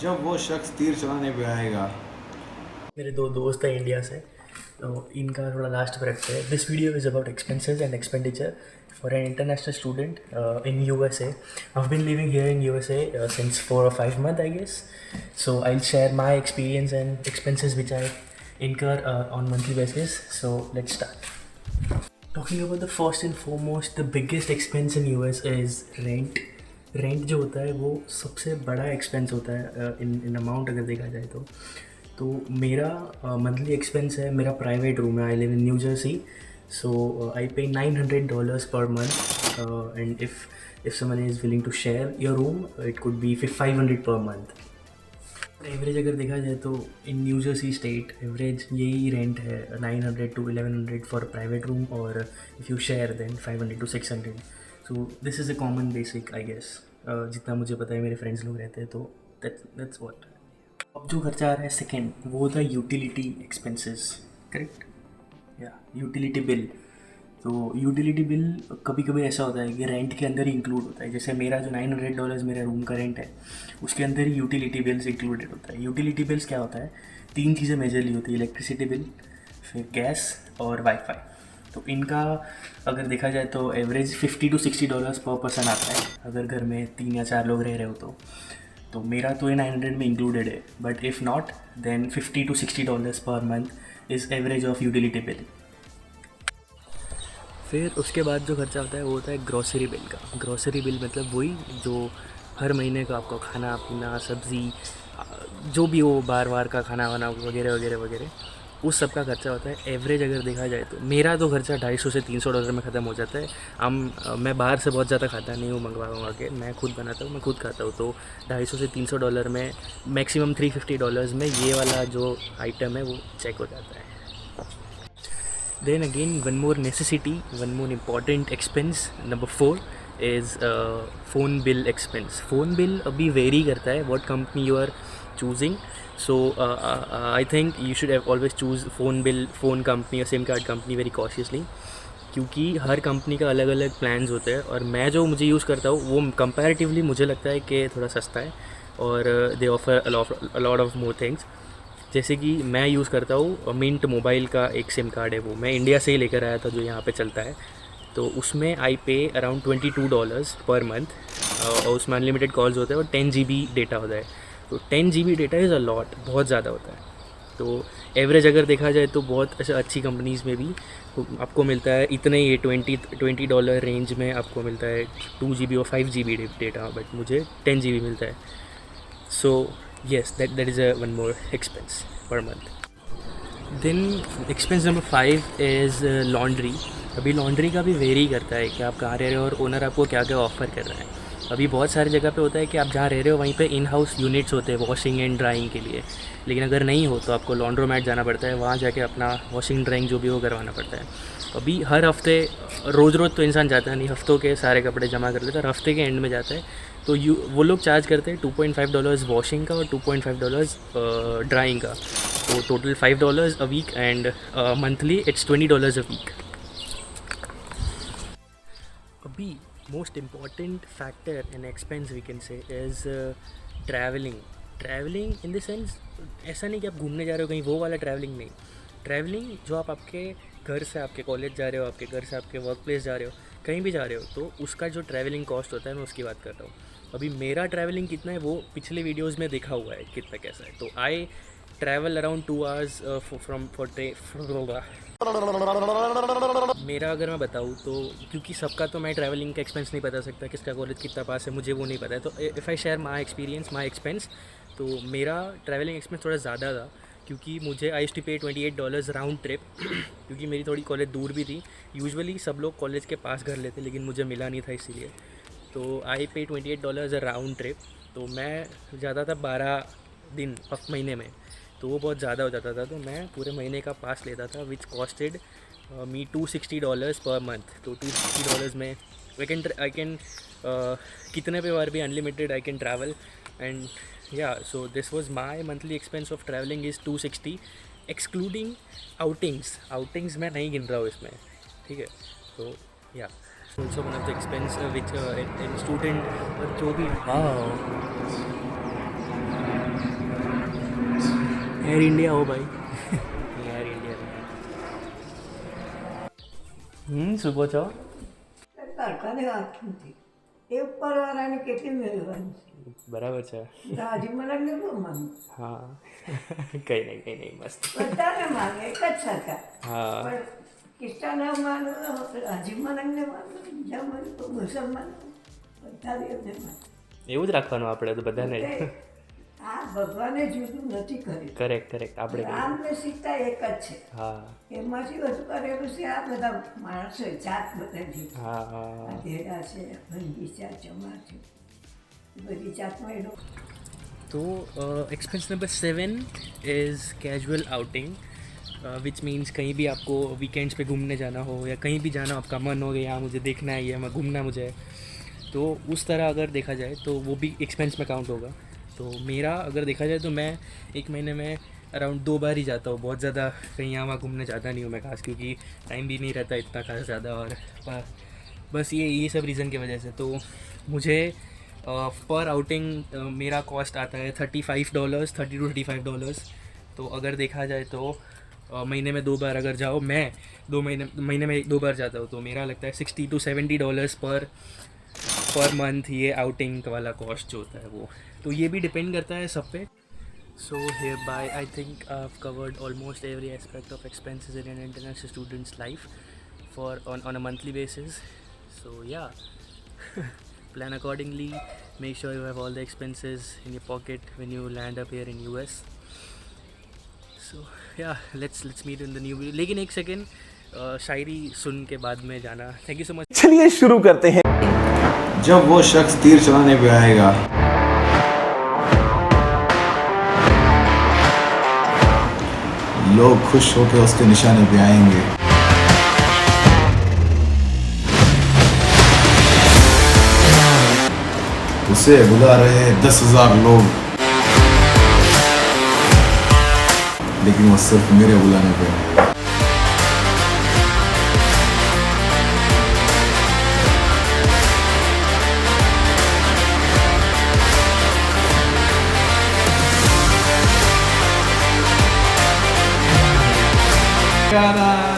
जब वो शख्स तीर चलाने पे आएगा। मेरे दो दोस्त हैं इंडिया से, तो इनका थोड़ा लास्ट पर रखते हैं. This video is about expenses and expenditure for an international student in USA. I've been living here in USA since 4 or 5 months, I guess. So I'll share my experience and expenses which I incur on monthly basis. So let's start. Talking about the first and foremost, the biggest expense in US is rent. Rent जो होता है वो सबसे बड़ा expense होता है in amount अगर देखा जाए तो मेरा मंथली एक्सपेंस है. मेरा प्राइवेट रूम है. I live in New Jersey, so I pay $900 per month, and if someone is willing to share your room it could be 500 per month. Average अगर देखा जाए तो in New Jersey state average यही rent है, 900 to 1100 for private room, और if you share then 500 to 600. So this is a common basic I guess. जितना मुझे पता है मेरे फ्रेंड्स लोग रहते हैं, तो दैट्स व्हाट. अब जो खर्चा आ रहा है सेकेंड, वो होता है यूटिलिटी एक्सपेंसेस. करेक्ट, या यूटिलिटी बिल. तो यूटिलिटी बिल कभी कभी ऐसा होता है कि रेंट के अंदर ही इंक्लूड होता है. जैसे मेरा जो $900 मेरा रूम का रेंट है, उसके अंदर ही यूटिलिटी बिल्स इंक्लूडेड होता है. यूटिलिटी बिल्स क्या होता है? 3 चीज़ें मेजरली होती है: इलेक्ट्रिसिटी बिल, फिर गैस और वाईफाई. तो इनका अगर देखा जाए तो एवरेज $50 to $60 पर पर्सन आता है अगर घर में 3 या 4 लोग रह रहे हो तो मेरा तो ये 900 में इंक्लूडेड है. But if not then $50 to $60 per month is average of utility bill. फिर उसके बाद जो खर्चा होता है वो होता है ग्रॉसरी बिल का. ग्रॉसरी बिल मतलब वही जो हर महीने का आपको खाना पीना सब्ज़ी जो भी हो, बार बार का खाना वाना वगैरह वगैरह वगैरह, उस सब का खर्चा होता है. एवरेज अगर देखा जाए तो मेरा तो खर्चा $250 से $300 में ख़त्म हो जाता है. मैं बाहर से बहुत ज़्यादा खाता नहीं हूँ, मंगवा के मैं खुद बनाता हूँ, मैं खुद खाता हूँ. तो $250 से $300 में मैक्सिमम $350 में ये वाला जो आइटम है वो चेक हो जाता है. Then again, one more necessity, one more important expense, number 4 is phone bill expense. Phone bill अभी vary करता है what company you are choosing. So I think you should have always choose phone company or SIM card company very cautiously, क्योंकि हर company का अलग अलग plans होते हैं. और मैं जो मुझे यूज़ करता हूँ वो कंपैरेटिवली मुझे लगता है कि थोड़ा सस्ता है, और दे offer a lot of more things. जैसे कि मैं यूज़ करता हूँ मिंट मोबाइल का एक सिम कार्ड है, वो मैं इंडिया से ही लेकर आया था जो यहाँ पे चलता है. तो उसमें आई पे अराउंड $22 पर मंथ, और उसमें अनलिमिटेड कॉल्स होते हैं और 10 GB डेटा होता है. तो 10 GB data is a lot, बहुत ज़्यादा होता है. तो एवरेज अगर देखा जाए तो बहुत ऐसे अच्छी कंपनीज़ में भी आपको मिलता है इतने ही $20 रेंज में आपको मिलता है 2 GB और 5 GB डेटा, बट मुझे 10 GB मिलता है. So yes, that is a one more expense per month. Then expense number 5 is laundry. अभी लॉन्ड्री का भी वेरी करता है कि आप कहाँ रह रहे हो और ओनर आपको क्या क्या ऑफ़र कर रहा है. अभी बहुत सारी जगह पे होता है कि आप जहाँ रह रहे हो वहीं पे इन हाउस यूनिट्स होते हैं वॉशिंग एंड ड्राइंग के लिए, लेकिन अगर नहीं हो तो आपको लॉन्ड्रोमैट जाना पड़ता है, वहाँ जाके अपना वॉशिंग ड्राइंग जो भी हो करवाना पड़ता है. अभी हर हफ्ते, रोज़ रोज़ तो इंसान जाता नहीं, हफ्तों के सारे कपड़े जमा कर लेता है, हफ्ते के एंड में जाता है. तो वो लोग चार्ज करते हैं $2.5 वॉशिंग का और $2.5 ड्राइंग का. तो total $5 a week, and monthly it's $20 a week. अभी most important factor in expense we can say is travelling in the sense, ऐसा नहीं कि आप घूमने जा रहे हो कहीं, वो वाला ट्रैवलिंग नहीं. ट्रैवलिंग जो आप आपके घर से आपके कॉलेज जा रहे हो, आपके घर से आपके वर्क प्लेस जा रहे हो, कहीं भी जा रहे हो, तो उसका जो ट्रैवलिंग कॉस्ट होता है मैं उसकी बात कर रहा हूँ. अभी मेरा ट्रैवलिंग कितना है वो पिछले वीडियोज़ में देखा हुआ है कितना कैसा है. तो I travel around 2 hours from मेरा अगर मैं बताऊँ तो, क्योंकि सबका तो मैं ट्रैवलिंग का एक्सपेंस नहीं बता सकता, किसका कॉलेज कितना पास है मुझे वो नहीं पता है. तो if I share my experience my expense, तो मेरा ट्रैवलिंग एक्सपेंस थोड़ा ज़्यादा था, क्योंकि मुझे आई यूज्ड टू पे $28 राउंड ट्रिप, क्योंकि मेरी थोड़ी कॉलेज दूर भी थी. यूजुअली सब लोग कॉलेज के पास घर लेते, लेकिन मुझे मिला नहीं था इसीलिए. तो आई पे $28 राउंड ट्रिप. तो मैं जाता था 12 दिन महीने में, तो वो बहुत ज़्यादा हो जाता था. तो मैं पूरे महीने का पास लेता था विच कॉस्टेड मी $260 पर मंथ. तो $260 में आई कैन कितने पे बार भी unlimited I can travel. And या so this was my monthly expense of travelling is $260 excluding outings मैं नहीं गिन रहा हूँ इसमें, ठीक है. तो या also one of the expense which in student जो भी. एयर इंडिया हो भाई एयर इंडिया શું છો કારખાને હાથથી એ ઉપરવાળાને કેટલી મેળવવાની બરાબર છે દાઢી મને ન માનું હા કંઈ નહીં મસ્ત બધાને માને એક જ સરકાર હા પણ કિસ્સાના માનો હાજી મલંગને માનો બીજા માનો મુસલમાન બધા એમને માનો એવું જ રાખવાનું આપણે તો બધાને આ ભગવાને જુદું નથી કર્યું કરેક્ટ આપણે રામ ને સીતા એક જ છે હા એમાંથી બધું કરેલું છે આ બધા માણસો જાત બધા છે હા આ ભેડા છે ભંગીચા ચમા છે બધી જાતમાં એનો तो expense number 7 is casual outing which means कहीं भी आपको वीकेंड्स पे घूमने जाना हो या कहीं भी जाना आपका मन हो गया यहाँ मुझे देखना है या मैं घूमना मुझे है तो उस तरह अगर देखा जाए तो वो भी एक्सपेंस में काउंट होगा तो मेरा अगर देखा जाए तो मैं एक महीने में अराउंड 2 बार ही जाता हूँ बहुत ज़्यादा कहीं यहाँ वहाँ घूमने जाता नहीं हूँ मैं खास क्योंकि टाइम भी नहीं रहता इतना खास ज़्यादा और बस ये सब रीज़न की वजह से तो मुझे पर आउटिंग मेरा कॉस्ट आता है $30 to $35 तो अगर देखा जाए तो महीने में 2 बार अगर जाओ मैं महीने में 2 बार जाता हूँ तो मेरा लगता है $60 to $70 पर मंथ ये आउटिंग वाला कॉस्ट जो होता है वो तो ये भी डिपेंड करता है सब पे so here bye I think I have covered almost every aspect of expenses in an international students life for on a monthly basis so या plan accordingly, make sure you have all the expenses in your pocket when you land up here in US. So yeah, let's meet in the new video. लेकिन एक second शायरी सुन के बाद में जाना. Thank you so much. चलिए शुरू करते हैं. जब वो शख्स तीर चलाने पे आएगा लोग खुश होकर उसके निशाने पे आएंगे. उसे बुला रहे हैं 10,000 लोग लेकिन वो सिर्फ मेरे बुलाने पे आएगा. Ta-da!